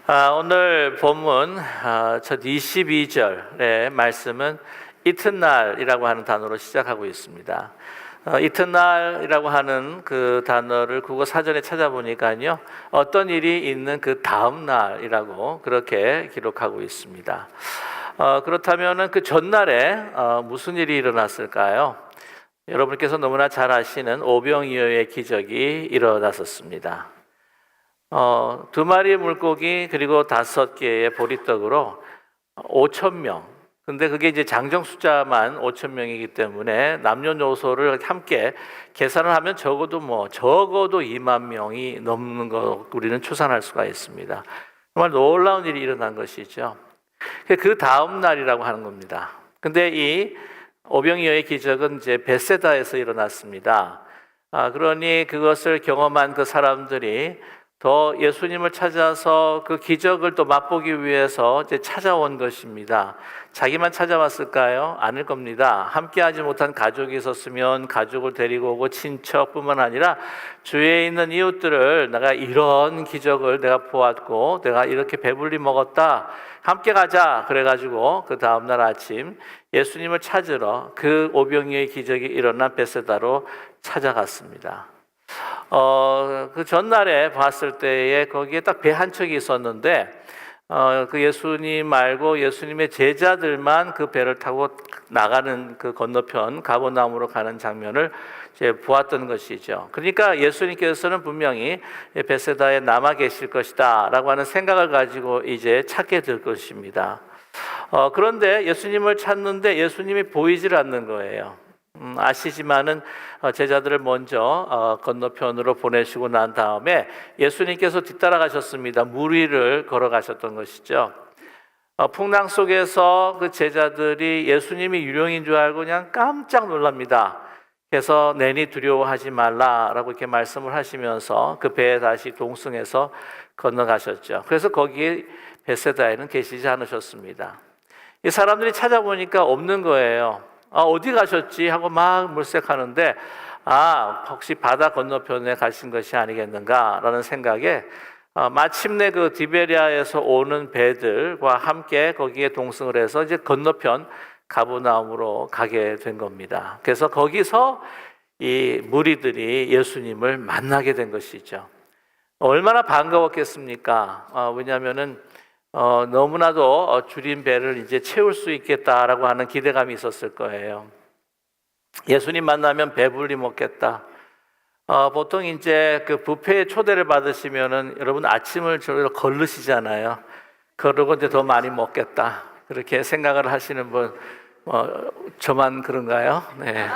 오늘 본문 첫 22절의 말씀은 이튿날이라고 하는 단어로 시작하고 있습니다. 이튿날이라고 하는 그 단어를 국어 사전에 찾아보니까요, 어떤 일이 있는 그 다음 날이라고 그렇게 기록하고 있습니다. 그렇다면은 그 전날에 무슨 일이 일어났을까요? 여러분께서 너무나 잘 아시는 오병이어의 기적이 일어났었습니다. 2마리의 물고기 그리고 5개의 보리떡으로 5,000명. 근데 그게 이제 장정 숫자만 5,000명이기 때문에 남녀노소를 함께 계산을 하면 적어도 2만 명이 넘는 거 우리는 추산할 수가 있습니다. 정말 놀라운 일이 일어난 것이죠. 그 다음 날이라고 하는 겁니다. 근데 이 오병이어의 기적은 이제 벳세다에서 일어났습니다. 그러니 그것을 경험한 그 사람들이 더 예수님을 찾아서 그 기적을 또 맛보기 위해서 이제 찾아온 것입니다. 자기만 찾아왔을까요? 아닐 겁니다. 함께하지 못한 가족이 있었으면 가족을 데리고 오고 친척뿐만 아니라 주위에 있는 이웃들을 내가 이런 기적을 내가 보았고 내가 이렇게 배불리 먹었다. 함께 가자. 그래가지고 그 다음날 아침 예수님을 찾으러 그 오병이어의 기적이 일어난 벳세다로 찾아갔습니다. 그 전날에 봤을 때에 거기에 딱 배 한 척이 있었는데, 그 예수님 말고 예수님의 제자들만 그 배를 타고 나가는 그 건너편 가버나움으로 가는 장면을 이제 보았던 것이죠. 그러니까 예수님께서는 분명히 벳세다에 남아 계실 것이다라고 하는 생각을 가지고 이제 찾게 될 것입니다. 그런데 예수님을 찾는데 예수님이 보이질 않는 거예요. 아시지만은 제자들을 먼저 건너편으로 보내시고 난 다음에 예수님께서 뒤따라가셨습니다. 물 위를 걸어가셨던 것이죠. 풍랑 속에서 그 제자들이 예수님이 유령인 줄 알고 그냥 깜짝 놀랍니다. 그래서 내니 두려워하지 말라라고 이렇게 말씀을 하시면서 그 배에 다시 동승해서 건너가셨죠. 그래서 거기에 벳세다에는 계시지 않으셨습니다. 이 사람들이 찾아보니까 없는 거예요. 어디 가셨지? 하고 막 물색하는데 혹시 바다 건너편에 가신 것이 아니겠는가라는 생각에 마침내 그 디베리아에서 오는 배들과 함께 거기에 동승을 해서 이제 건너편 가버나움으로 가게 된 겁니다. 그래서 거기서 이 무리들이 예수님을 만나게 된 것이죠. 얼마나 반가웠겠습니까? 왜냐하면은 너무나도 줄인 배를 이제 채울 수 있겠다라고 하는 기대감이 있었을 거예요. 예수님 만나면 배불리 먹겠다. 보통 이제 그 뷔페에 초대를 받으시면은 여러분 아침을 저기로 거르시잖아요. 그러고 이제 더 많이 먹겠다. 그렇게 생각을 하시는 분, 저만 그런가요? 네.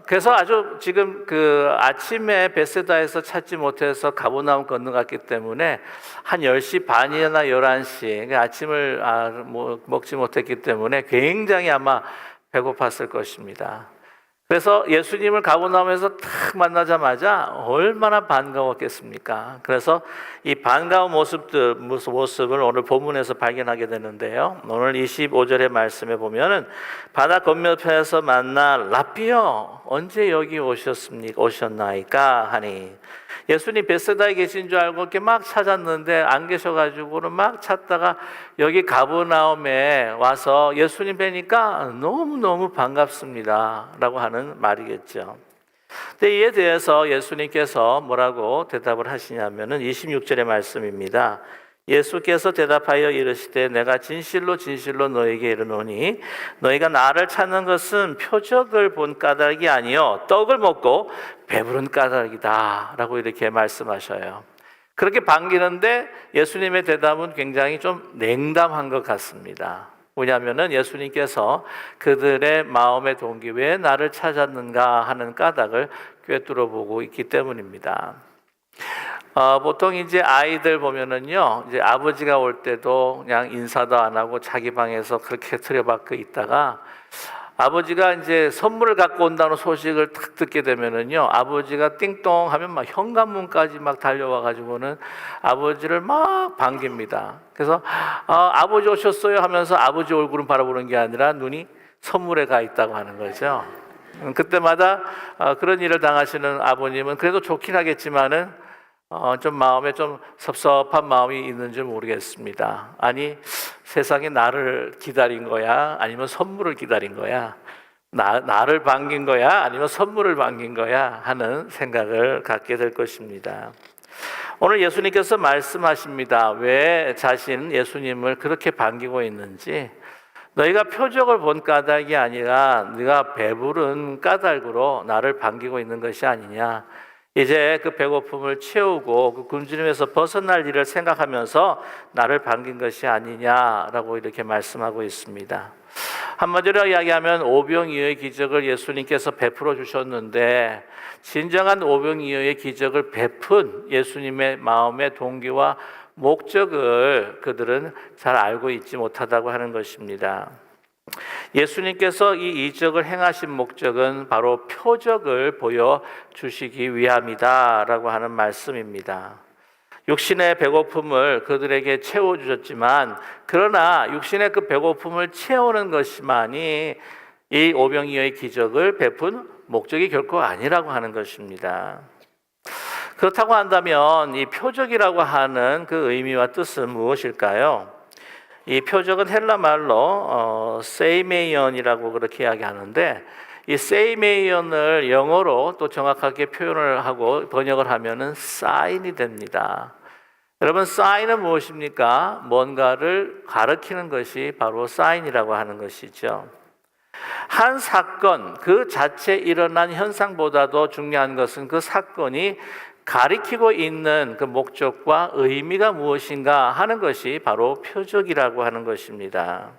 그래서 아주 지금 그 아침에 벳세다에서 찾지 못해서 가버나움 건너갔기 때문에 한 10시 반이나 11시 아침을 먹지 못했기 때문에 굉장히 아마 배고팠을 것입니다. 그래서 예수님을 가버나움에서 탁 만나자마자 얼마나 반가웠겠습니까? 그래서 이 반가운 모습을 오늘 본문에서 발견하게 되는데요. 오늘 25절의 말씀에 보면은 바다 건너편에서 만나 랍비여 언제 여기 오셨나이까 하니 예수님 벳세다에 계신 줄 알고 이렇게 막 찾았는데 안 계셔가지고는 막 찾다가 여기 가버나움에 와서 예수님 뵈니까 너무너무 반갑습니다 라고 하는 말이겠죠. 근데 이에 대해서 예수님께서 뭐라고 대답을 하시냐면은 26절의 말씀입니다. 예수께서 대답하여 이르시되 내가 진실로 진실로 너에게 이르노니 너희가 나를 찾는 것은 표적을 본 까닭이 아니요 떡을 먹고 배부른 까닭이다 라고 이렇게 말씀하셔요. 그렇게 반기는데 예수님의 대답은 굉장히 좀 냉담한 것 같습니다. 왜냐하면 예수님께서 그들의 마음의 동기 왜 나를 찾았는가 하는 까닭을 꿰뚫어 보고 있기 때문입니다. 보통 이제 아이들 보면은요, 이제 아버지가 올 때도 그냥 인사도 안 하고 자기 방에서 그렇게 틀어박혀 있다가 아버지가 이제 선물을 갖고 온다는 소식을 딱 듣게 되면은요, 아버지가 띵동 하면 막 현관문까지 막 달려와 가지고는 아버지를 막 반깁니다. 그래서 아버지 오셨어요 하면서 아버지 얼굴은 바라보는 게 아니라 눈이 선물에 가 있다고 하는 거죠. 그때마다 그런 일을 당하시는 아버님은 그래도 좋긴 하겠지만은 좀 마음에 좀 섭섭한 마음이 있는 줄 모르겠습니다. 아니, 세상에 나를 기다린 거야? 아니면 선물을 기다린 거야? 나를 반긴 거야? 아니면 선물을 반긴 거야? 하는 생각을 갖게 될 것입니다. 오늘 예수님께서 말씀하십니다. 왜 자신 예수님을 그렇게 반기고 있는지. 너희가 표적을 본 까닭이 아니라 네가 배부른 까닭으로 나를 반기고 있는 것이 아니냐. 이제 그 배고픔을 채우고 그 굶주림에서 벗어날 일을 생각하면서 나를 반긴 것이 아니냐라고 이렇게 말씀하고 있습니다. 한마디로 이야기하면 오병이어의 기적을 예수님께서 베풀어 주셨는데 진정한 오병이어의 기적을 베푼 예수님의 마음의 동기와 목적을 그들은 잘 알고 있지 못하다고 하는 것입니다. 예수님께서 이 이적을 행하신 목적은 바로 표적을 보여주시기 위함이다라고 하는 말씀입니다. 육신의 배고픔을 그들에게 채워주셨지만 그러나 육신의 그 배고픔을 채우는 것만이 이 오병이어의 기적을 베푼 목적이 결코 아니라고 하는 것입니다. 그렇다고 한다면 이 표적이라고 하는 그 의미와 뜻은 무엇일까요? 이 표적은 헬라 말로 세이메이언이라고 그렇게 이야기하는데 이 세이메이언을 영어로 또 정확하게 표현을 하고 번역을 하면은 사인이 됩니다. 여러분, 사인은 무엇입니까? 뭔가를 가리키는 것이 바로 사인이라고 하는 것이죠. 한 사건 그 자체에 일어난 현상보다도 중요한 것은 그 사건이 가리키고 있는 그 목적과 의미가 무엇인가 하는 것이 바로 표적이라고 하는 것입니다.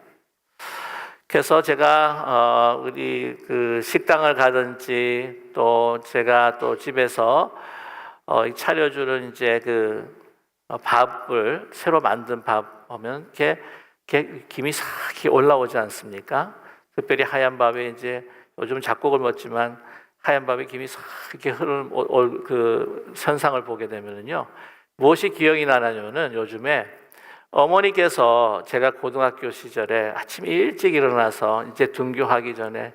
그래서 제가 우리 그 식당을 가든지 또 제가 또 집에서 차려주는 이제 그 밥을 새로 만든 밥 하면 이렇게 김이 싹 올라오지 않습니까? 특별히 하얀 밥에 이제 요즘 잡곡을 먹지만 하얀 밥에 김이 싹 이렇게 흐르는 그 현상을 보게 되면요, 무엇이 기억이 나냐면은 요즘에 어머니께서 제가 고등학교 시절에 아침 일찍 일어나서 이제 등교하기 전에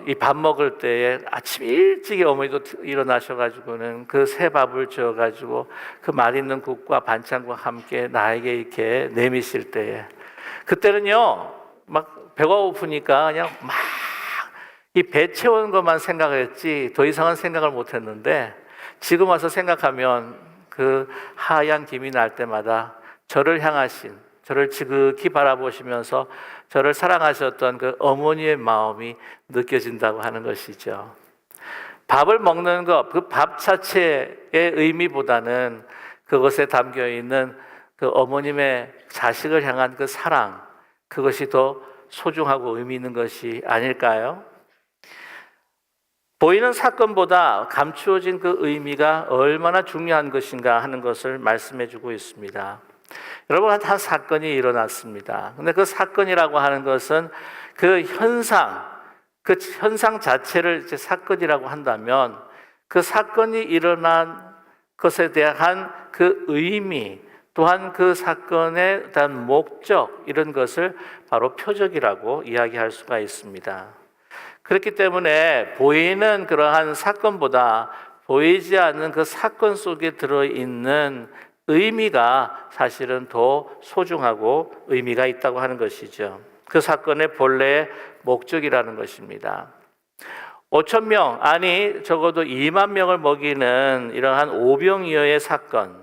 이 밥 먹을 때에 아침 일찍 어머니도 일어나셔가지고는 그 새 밥을 지어가지고 그 맛있는 국과 반찬과 함께 나에게 이렇게 내미실 때에 그때는요 막 배가 고프니까 그냥 막 이 배 채우는 것만 생각했지 더 이상은 생각을 못했는데 지금 와서 생각하면 그 하얀 김이 날 때마다 저를 향하신, 저를 지극히 바라보시면서 저를 사랑하셨던 그 어머니의 마음이 느껴진다고 하는 것이죠. 밥을 먹는 것, 그 밥 자체의 의미보다는 그것에 담겨 있는 그 어머님의 자식을 향한 그 사랑, 그것이 더 소중하고 의미 있는 것이 아닐까요? 보이는 사건보다 감추어진 그 의미가 얼마나 중요한 것인가 하는 것을 말씀해 주고 있습니다. 여러분, 한 사건이 일어났습니다. 근데 그 사건이라고 하는 것은 그 현상 자체를 이제 사건이라고 한다면 그 사건이 일어난 것에 대한 그 의미, 또한 그 사건에 대한 목적, 이런 것을 바로 표적이라고 이야기할 수가 있습니다. 그렇기 때문에 보이는 그러한 사건보다 보이지 않는 그 사건 속에 들어있는 의미가 사실은 더 소중하고 의미가 있다고 하는 것이죠. 그 사건의 본래의 목적이라는 것입니다. 5천 명, 아니 적어도 2만 명을 먹이는 이러한 오병이어의 사건,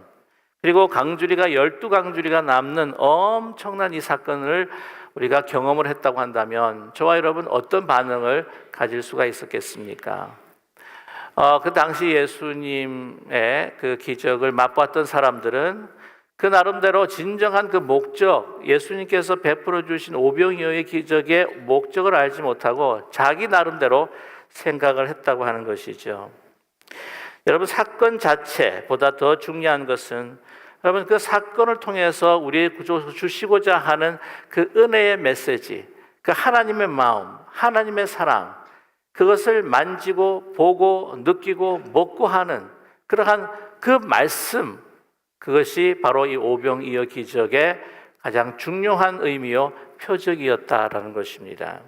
그리고 강주리가 12강주리가 남는 엄청난 이 사건을 우리가 경험을 했다고 한다면 저와 여러분 어떤 반응을 가질 수가 있었겠습니까? 그 당시 예수님의 그 기적을 맛봤던 사람들은 그 나름대로 진정한 그 목적, 예수님께서 베풀어 주신 오병이어의 기적의 목적을 알지 못하고 자기 나름대로 생각을 했다고 하는 것이죠. 여러분, 사건 자체보다 더 중요한 것은 여러분 그 사건을 통해서 우리에게 주시고자 하는 그 은혜의 메시지, 그 하나님의 마음, 하나님의 사랑, 그것을 만지고 보고 느끼고 먹고 하는 그러한 그 말씀, 그것이 바로 이 오병이어 기적의 가장 중요한 의미요 표적이었다라는 것입니다.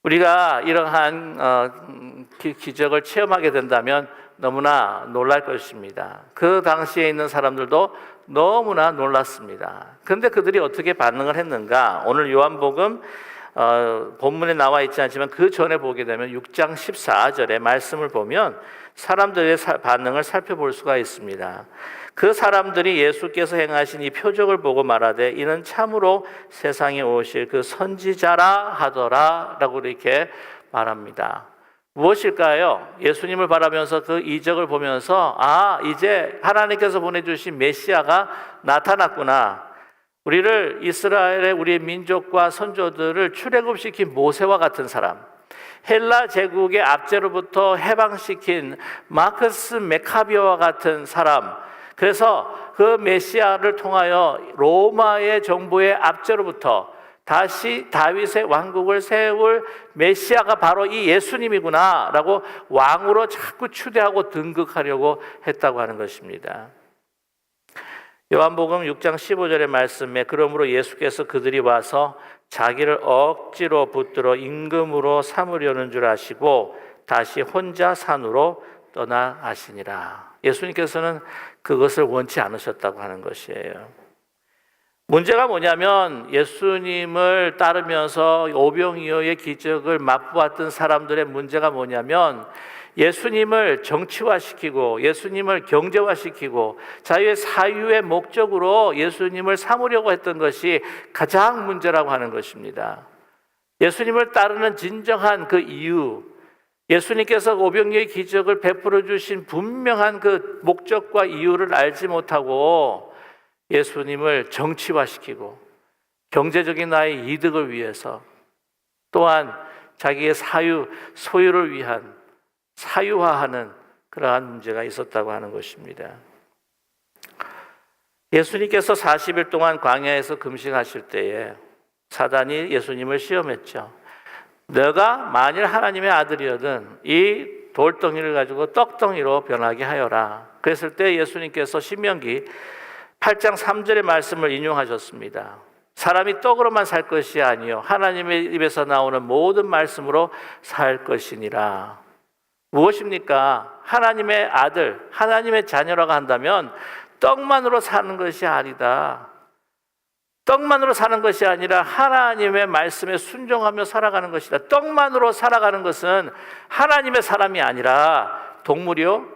우리가 이러한 기적을 체험하게 된다면 너무나 놀랄 것입니다. 그 당시에 있는 사람들도 너무나 놀랐습니다. 그런데 그들이 어떻게 반응을 했는가? 오늘 요한복음 본문에 나와 있지 않지만 그 전에 보게 되면 6장 14절의 말씀을 보면 사람들의 반응을 살펴볼 수가 있습니다. 그 사람들이 예수께서 행하신 이 표적을 보고 말하되 이는 참으로 세상에 오실 그 선지자라 하더라 라고 이렇게 말합니다. 무엇일까요? 예수님을 바라면서 그 이적을 보면서 이제 하나님께서 보내주신 메시아가 나타났구나. 우리를 이스라엘의 우리의 민족과 선조들을 출애굽시킨 모세와 같은 사람, 헬라 제국의 압제로부터 해방시킨 마크스 메카비오와 같은 사람, 그래서 그 메시아를 통하여 로마의 정부의 압제로부터 다시 다윗의 왕국을 세울 메시아가 바로 이 예수님이구나 라고 왕으로 자꾸 추대하고 등극하려고 했다고 하는 것입니다. 요한복음 6장 15절의 말씀에 그러므로 예수께서 그들이 와서 자기를 억지로 붙들어 임금으로 삼으려는 줄 아시고 다시 혼자 산으로 떠나가시니라. 예수님께서는 그것을 원치 않으셨다고 하는 것이에요. 문제가 뭐냐면 예수님을 따르면서 오병이어의 기적을 맛보았던 사람들의 문제가 뭐냐면 예수님을 정치화시키고 예수님을 경제화시키고 자유의 사유의 목적으로 예수님을 삼으려고 했던 것이 가장 문제라고 하는 것입니다. 예수님을 따르는 진정한 그 이유, 예수님께서 오병이어의 기적을 베풀어 주신 분명한 그 목적과 이유를 알지 못하고 예수님을 정치화시키고 경제적인 나의 이득을 위해서 또한 자기의 소유를 위한 사유화하는 그러한 문제가 있었다고 하는 것입니다. 예수님께서 40일 동안 광야에서 금식하실 때에 사단이 예수님을 시험했죠. 너가 만일 하나님의 아들이거든 이 돌덩이를 가지고 떡덩이로 변하게 하여라. 그랬을 때 예수님께서 신명기 8장 3절의 말씀을 인용하셨습니다. 사람이 떡으로만 살 것이 아니요 하나님의 입에서 나오는 모든 말씀으로 살 것이니라. 무엇입니까? 하나님의 아들, 하나님의 자녀라고 한다면 떡만으로 사는 것이 아니다. 떡만으로 사는 것이 아니라 하나님의 말씀에 순종하며 살아가는 것이다. 떡만으로 살아가는 것은 하나님의 사람이 아니라 동물이요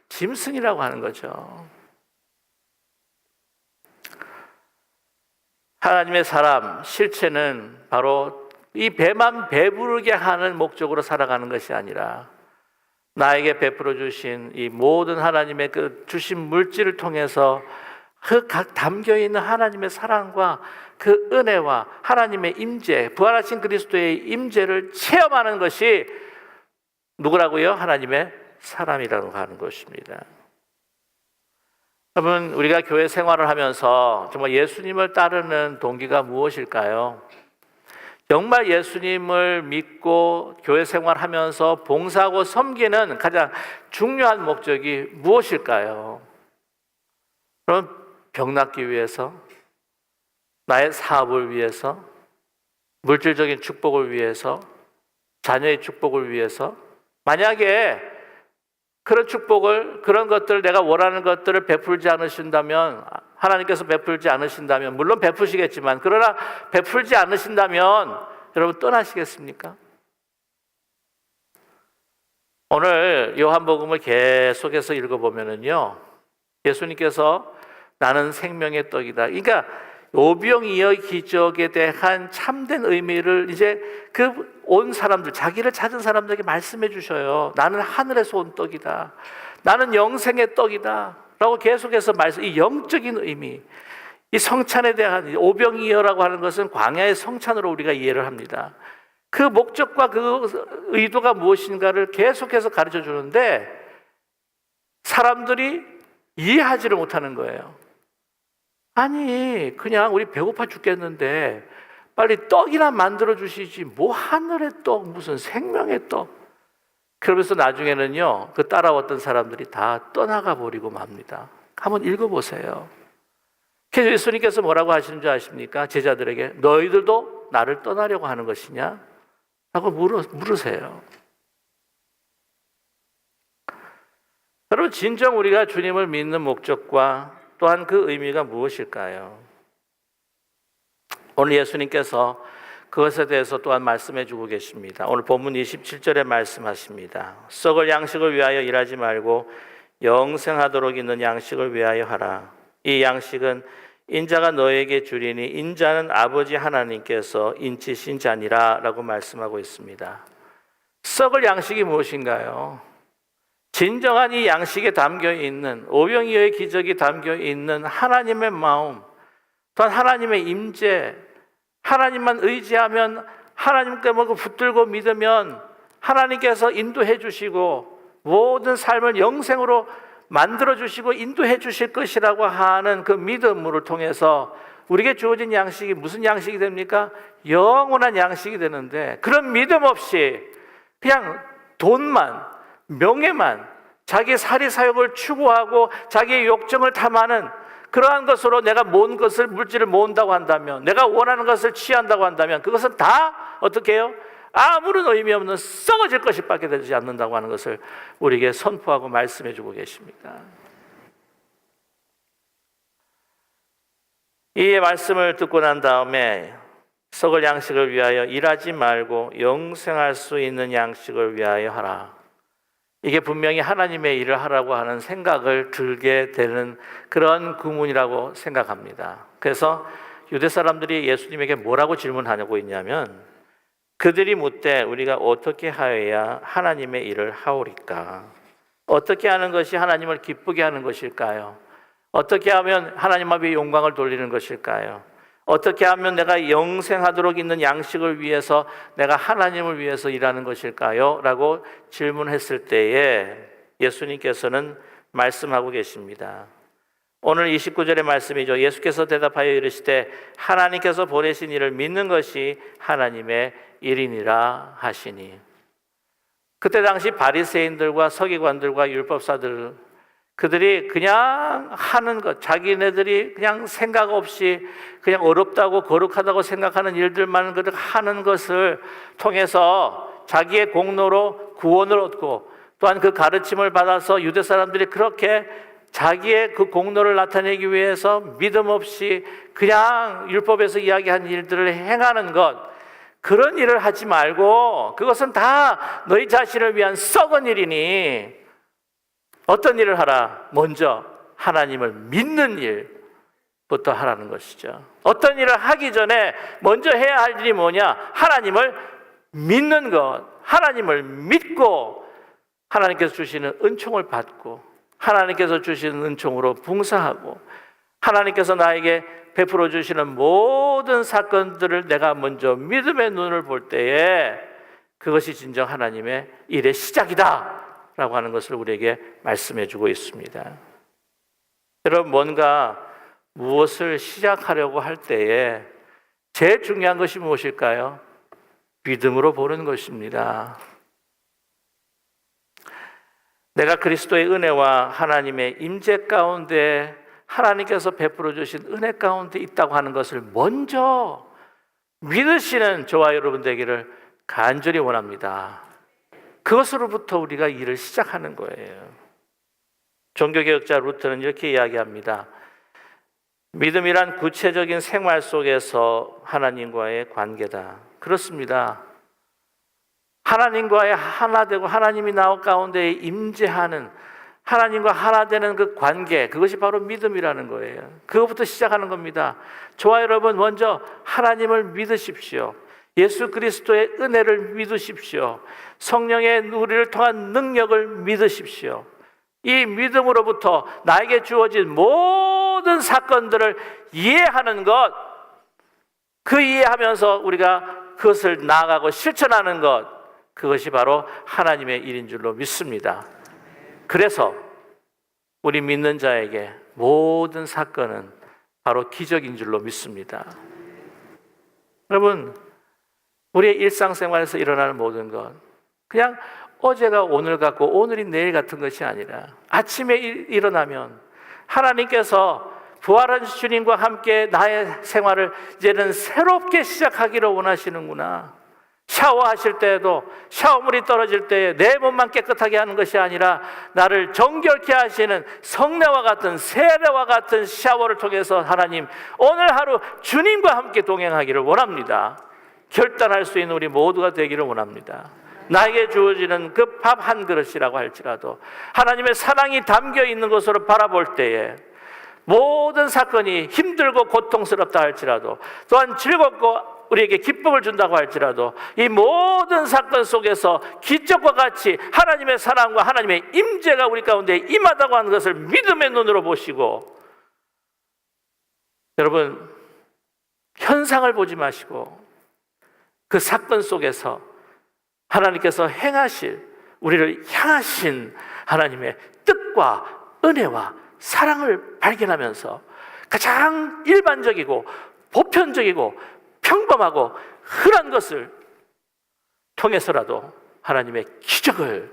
짐승이라고 하는 거죠. 하나님의 사람, 실체는 바로 이 배만 배부르게 하는 목적으로 살아가는 것이 아니라 나에게 베풀어 주신 이 모든 하나님의 그 주신 물질을 통해서 그 각 담겨 있는 하나님의 사랑과 그 은혜와 하나님의 임재, 부활하신 그리스도의 임재를 체험하는 것이 누구라고요? 하나님의 사람이라고 하는 것입니다. 여러분, 우리가 교회 생활을 하면서 정말 예수님을 따르는 동기가 무엇일까요? 정말 예수님을 믿고 교회 생활하면서 봉사하고 섬기는 가장 중요한 목적이 무엇일까요? 그럼 병 낫기 위해서, 나의 사업을 위해서, 물질적인 축복을 위해서, 자녀의 축복을 위해서, 만약에 그런 축복을, 그런 것들을 내가 원하는 것들을 베풀지 않으신다면, 하나님께서 베풀지 않으신다면, 물론 베푸시겠지만, 그러나 베풀지 않으신다면 여러분 떠나시겠습니까? 오늘 요한복음을 계속해서 읽어보면은요, 예수님께서 나는 생명의 떡이다. 그러니까 오병이어 기적에 대한 참된 의미를 이제 그 온 사람들, 자기를 찾은 사람들에게 말씀해 주셔요. 나는 하늘에서 온 떡이다. 나는 영생의 떡이다. 라고 계속해서 이 영적인 의미, 이 성찬에 대한 오병이어라고 하는 것은 광야의 성찬으로 우리가 이해를 합니다. 그 목적과 그 의도가 무엇인가를 계속해서 가르쳐 주는데 사람들이 이해하지를 못하는 거예요. 아니, 그냥 우리 배고파 죽겠는데 빨리 떡이나 만들어 주시지 뭐 하늘의 떡, 무슨 생명의 떡. 그러면서 나중에는요, 그 따라왔던 사람들이 다 떠나가 버리고 맙니다. 한번 읽어보세요. 그래서 예수님께서 뭐라고 하시는 줄 아십니까? 제자들에게 너희들도 나를 떠나려고 하는 것이냐? 라고 물으세요. 여러분, 진정 우리가 주님을 믿는 목적과 또한 그 의미가 무엇일까요? 오늘 예수님께서 그것에 대해서 또한 말씀해 주고 계십니다. 오늘 본문 27절에 말씀하십니다. 썩을 양식을 위하여 일하지 말고 영생하도록 있는 양식을 위하여 하라. 이 양식은 인자가 너에게 주리니 인자는 아버지 하나님께서 인치신 자니라 라고 말씀하고 있습니다. 썩을 양식이 무엇인가요? 진정한 이 양식에 담겨있는 오병이어의 기적이 담겨있는 하나님의 마음, 또한 하나님의 임재, 하나님만 의지하면, 하나님께 붙들고 믿으면 하나님께서 인도해 주시고 모든 삶을 영생으로 만들어 주시고 인도해 주실 것이라고 하는 그 믿음을 통해서 우리에게 주어진 양식이 무슨 양식이 됩니까? 영원한 양식이 되는데, 그런 믿음 없이 그냥 돈만, 명예만, 자기 사리사욕을 추구하고 자기의 욕정을 탐하는 그러한 것으로 내가 모은 것을, 물질을 모은다고 한다면, 내가 원하는 것을 취한다고 한다면 그것은 다 어떻게 해요? 아무런 의미 없는 썩어질 것밖에 되지 않는다고 하는 것을 우리에게 선포하고 말씀해 주고 계십니다. 이 말씀을 듣고 난 다음에 썩을 양식을 위하여 일하지 말고 영생할 수 있는 양식을 위하여 하라. 이게 분명히 하나님의 일을 하라고 하는 생각을 들게 되는 그런 구문이라고 생각합니다. 그래서 유대 사람들이 예수님에게 뭐라고 질문하고 있냐면, 그들이 묻되 우리가 어떻게 하여야 하나님의 일을 하오리까? 어떻게 하는 것이 하나님을 기쁘게 하는 것일까요? 어떻게 하면 하나님 앞에 영광을 돌리는 것일까요? 어떻게 하면 내가 영생하도록 있는 양식을 위해서, 내가 하나님을 위해서 일하는 것일까요? 라고 질문했을 때에 예수님께서는 말씀하고 계십니다. 오늘 29절의 말씀이죠. 예수께서 대답하여 이르시되 하나님께서 보내신 이를 믿는 것이 하나님의 일이니라 하시니. 그때 당시 바리새인들과 서기관들과 율법사들, 그들이 그냥 하는 것, 자기네들이 그냥 생각 없이 그냥 어렵다고 거룩하다고 생각하는 일들만 하는 것을 통해서 자기의 공로로 구원을 얻고, 또한 그 가르침을 받아서 유대 사람들이 그렇게 자기의 그 공로를 나타내기 위해서 믿음 없이 그냥 율법에서 이야기한 일들을 행하는 것, 그런 일을 하지 말고 그것은 다 너희 자신을 위한 썩은 일이니 어떤 일을 하라? 먼저 하나님을 믿는 일부터 하라는 것이죠. 어떤 일을 하기 전에 먼저 해야 할 일이 뭐냐? 하나님을 믿는 것, 하나님을 믿고 하나님께서 주시는 은총을 받고, 하나님께서 주시는 은총으로 봉사하고, 하나님께서 나에게 베풀어 주시는 모든 사건들을 내가 먼저 믿음의 눈을 볼 때에 그것이 진정 하나님의 일의 시작이다 라고 하는 것을 우리에게 말씀해 주고 있습니다. 여러분, 뭔가 무엇을 시작하려고 할 때에 제일 중요한 것이 무엇일까요? 믿음으로 보는 것입니다. 내가 그리스도의 은혜와 하나님의 임재 가운데, 하나님께서 베풀어 주신 은혜 가운데 있다고 하는 것을 먼저 믿으시는 저와 여러분 되기를 간절히 원합니다. 그것으로부터 우리가 일을 시작하는 거예요. 종교개혁자 루터는 이렇게 이야기합니다. 믿음이란 구체적인 생활 속에서 하나님과의 관계다. 그렇습니다. 하나님과의 하나 되고 하나님이 나 가운데 임재하는, 하나님과 하나 되는 그 관계, 그것이 바로 믿음이라는 거예요. 그것부터 시작하는 겁니다. 저와 여러분, 먼저 하나님을 믿으십시오. 예수 그리스도의 은혜를 믿으십시오. 성령의 우리를 통한 능력을 믿으십시오. 이 믿음으로부터 나에게 주어진 모든 사건들을 이해하는 것, 그 이해하면서 우리가 그것을 나아가고 실천하는 것, 그것이 바로 하나님의 일인 줄로 믿습니다. 그래서 우리 믿는 자에게 모든 사건은 바로 기적인 줄로 믿습니다. 여러분, 우리의 일상생활에서 일어나는 모든 것, 그냥 어제가 오늘 같고 오늘이 내일 같은 것이 아니라 아침에 일어나면 하나님께서 부활한 주님과 함께 나의 생활을 이제는 새롭게 시작하기를 원하시는구나, 샤워하실 때에도 샤워물이 떨어질 때에 내 몸만 깨끗하게 하는 것이 아니라 나를 정결케 하시는 성례와 같은 세례와 같은 샤워를 통해서 하나님 오늘 하루 주님과 함께 동행하기를 원합니다. 결단할 수 있는 우리 모두가 되기를 원합니다. 나에게 주어지는 그 밥 한 그릇이라고 할지라도 하나님의 사랑이 담겨 있는 것으로 바라볼 때에 모든 사건이 힘들고 고통스럽다 할지라도 또한 즐겁고 우리에게 기쁨을 준다고 할지라도 이 모든 사건 속에서 기적과 같이 하나님의 사랑과 하나님의 임재가 우리 가운데 임하다고 하는 것을 믿음의 눈으로 보시고, 여러분 현상을 보지 마시고 그 사건 속에서 하나님께서 행하실, 우리를 향하신 하나님의 뜻과 은혜와 사랑을 발견하면서 가장 일반적이고 보편적이고 평범하고 흔한 것을 통해서라도 하나님의 기적을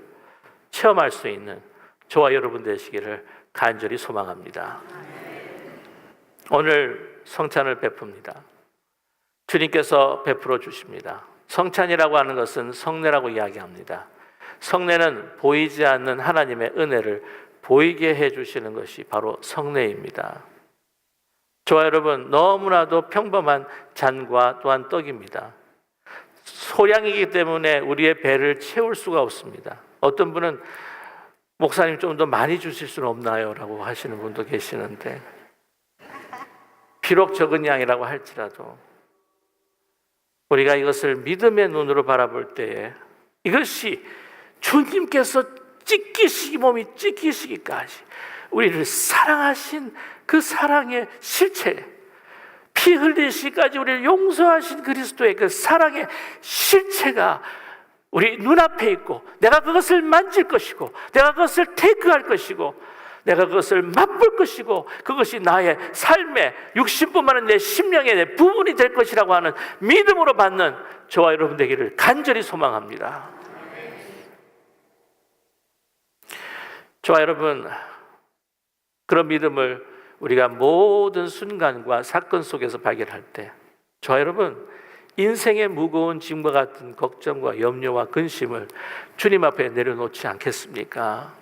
체험할 수 있는 저와 여러분 되시기를 간절히 소망합니다. 오늘 성찬을 베풉니다. 주님께서 베풀어 주십니다. 성찬이라고 하는 것은 성례라고 이야기합니다. 성례는 보이지 않는 하나님의 은혜를 보이게 해주시는 것이 바로 성례입니다. 저와 여러분, 너무나도 평범한 잔과 또한 떡입니다. 소량이기 때문에 우리의 배를 채울 수가 없습니다. 어떤 분은 목사님 좀 더 많이 주실 수는 없나요? 라고 하시는 분도 계시는데, 비록 적은 양이라고 할지라도 우리가 이것을 믿음의 눈으로 바라볼 때에 이것이 주님께서 몸이 찢기시기까지 우리를 사랑하신 그 사랑의 실체, 피 흘리시기까지 우리를 용서하신 그리스도의 그 사랑의 실체가 우리 눈앞에 있고, 내가 그것을 만질 것이고, 내가 그것을 테이크할 것이고, 내가 그것을 맛볼 것이고, 그것이 나의 삶의 육신뿐만 아니라 내 심령의 내 부분이 될 것이라고 하는 믿음으로 받는 저와 여러분 되기를 간절히 소망합니다. 저와 여러분, 그런 믿음을 우리가 모든 순간과 사건 속에서 발견할 때, 저와 여러분, 인생의 무거운 짐과 같은 걱정과 염려와 근심을 주님 앞에 내려놓지 않겠습니까?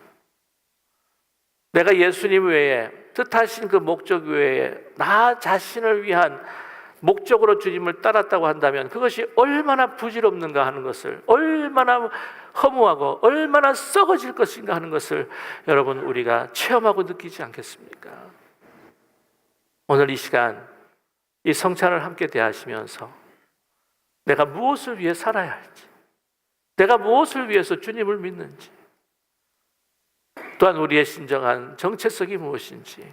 내가 예수님 외에, 뜻하신 그 목적 외에 나 자신을 위한 목적으로 주님을 따랐다고 한다면 그것이 얼마나 부질없는가 하는 것을, 얼마나 허무하고 얼마나 썩어질 것인가 하는 것을 여러분 우리가 체험하고 느끼지 않겠습니까? 오늘 이 시간 이 성찬을 함께 대하시면서 내가 무엇을 위해 살아야 할지, 내가 무엇을 위해서 주님을 믿는지, 또한 우리의 신정한 정체성이 무엇인지,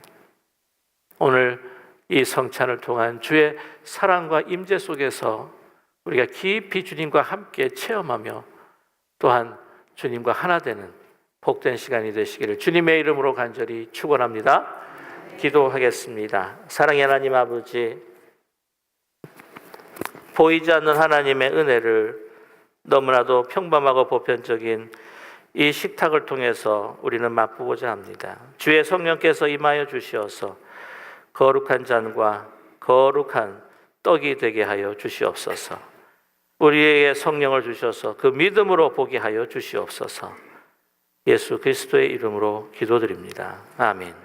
오늘 이 성찬을 통한 주의 사랑과 임재 속에서 우리가 깊이 주님과 함께 체험하며 또한 주님과 하나 되는 복된 시간이 되시기를 주님의 이름으로 간절히 축원합니다. 기도하겠습니다. 사랑의 하나님 아버지, 보이지 않는 하나님의 은혜를 너무나도 평범하고 보편적인 이 식탁을 통해서 우리는 맛보고자 합니다. 주의 성령께서 임하여 주시어서 거룩한 잔과 거룩한 떡이 되게 하여 주시옵소서. 우리에게 성령을 주셔서 그 믿음으로 보게 하여 주시옵소서. 예수 그리스도의 이름으로 기도드립니다. 아멘.